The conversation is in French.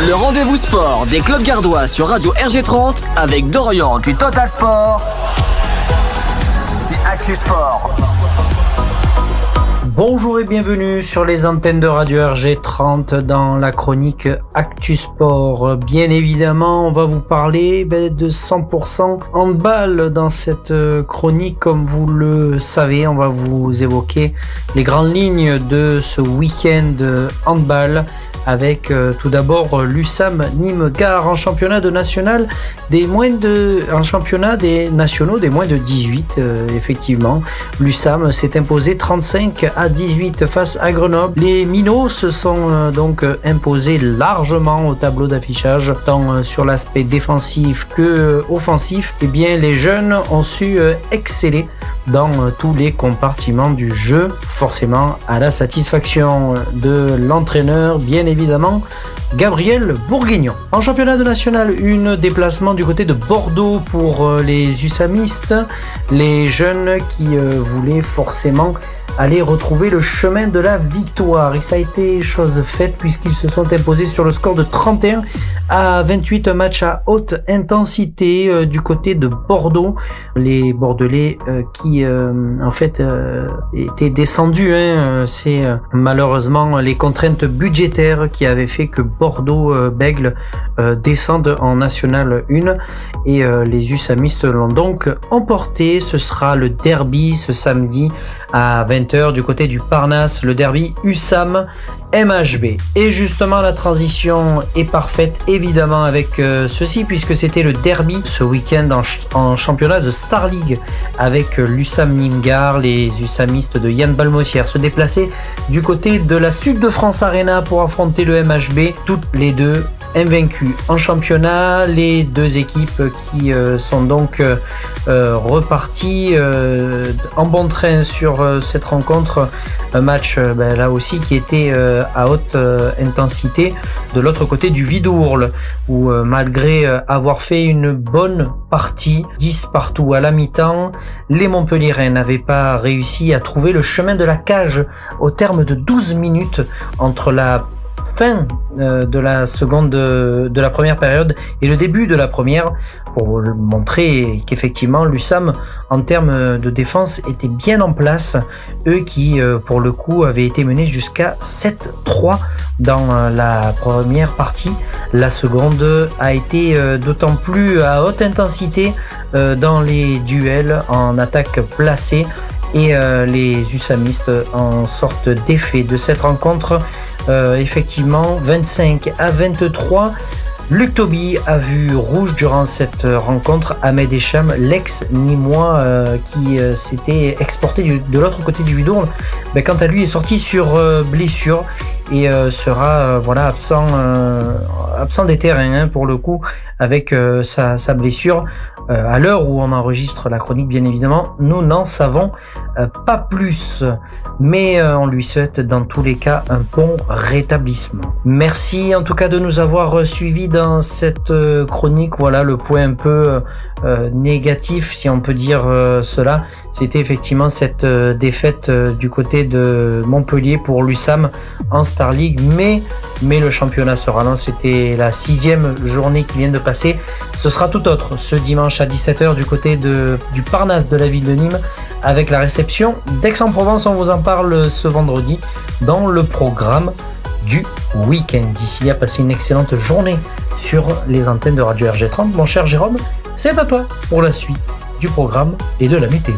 Le rendez-vous sport des clubs gardois sur Radio RG30 avec Dorian du Total Sport. C'est Actu Sport. Bonjour et bienvenue sur les antennes de Radio RG30 dans la chronique Actu Sport. Bien évidemment, on va vous parler de 100% handball dans cette chronique. Comme vous le savez, on va vous évoquer les grandes lignes de ce week-end handball avec tout d'abord l'USAM Nîmes-Gard en championnat de national en championnat des nationaux des moins de 18. Effectivement, l'USAM s'est imposé 35-18 face à Grenoble. Les Minots se sont donc imposés largement au tableau d'affichage, tant sur l'aspect défensif que offensif. Et bien, les jeunes ont su exceller dans tous les compartiments du jeu, forcément à la satisfaction de l'entraîneur, bien évidemment, Gabriel Bourguignon. En championnat de national 1, déplacement du côté de Bordeaux pour les USAMistes, les jeunes qui voulaient forcément aller retrouver le chemin de la victoire. Et ça a été chose faite puisqu'ils se sont imposés sur le score de 31-28, un match à haute intensité du côté de Bordeaux. Les Bordelais qui étaient descendus. C'est malheureusement les contraintes budgétaires qui avaient fait que Bordeaux-Bègles descendent en National 1 et les USAMistes l'ont donc emporté. Ce sera le derby ce samedi à 20h du côté du Parnasse, le derby USAM MHB. Et justement, la transition est parfaite évidemment avec ceci, puisque c'était le derby ce week-end en championnat de Star League avec l'USAM Nîmes-Gard. Les USAMistes de Yann Balmossière se déplaçaient du côté de la Sud de France Arena pour affronter le MHB, toutes les deux invaincus en championnat. Les deux équipes qui sont donc reparties en bon train sur cette rencontre. Un match là aussi qui était à haute intensité de l'autre côté du Vidourle, où malgré avoir fait une bonne partie, 10 partout à la mi-temps, les Montpelliérains n'avaient pas réussi à trouver le chemin de la cage au terme de 12 minutes entre la fin de la première période et le début de la première, pour montrer qu'effectivement l'USAM en termes de défense était bien en place, eux qui pour le coup avaient été menés jusqu'à 7-3 dans la première partie. La seconde a été d'autant plus à haute intensité dans les duels en attaque placée, et les USAMistes en sortent d'effet de cette rencontre. Effectivement, 25-23. Luc Toby a vu rouge durant cette rencontre. Ahmed Echam, l'ex-Nîmois qui s'était exporté de l'autre côté du Vidourle, quant à lui est sorti sur blessure et sera absent des terrains pour le coup avec sa blessure. À l'heure où on enregistre la chronique, bien évidemment, nous n'en savons pas plus, mais on lui souhaite dans tous les cas un bon rétablissement. Merci en tout cas de nous avoir suivis dans cette chronique. Voilà le point un peu négatif, si on peut dire cela. C'était effectivement cette défaite du côté de Montpellier pour l'USAM en Star League, mais le championnat se relance. C'était la 6e journée qui vient de passer. Ce sera tout autre ce dimanche à 17h du côté du Parnasse de la ville de Nîmes, avec la réception d'Aix-en-Provence. On vous en parle ce vendredi dans le programme du week-end. D'ici là, passez une excellente journée sur les antennes de Radio RG30. Mon cher Jérôme, c'est à toi pour la suite du programme et de la météo.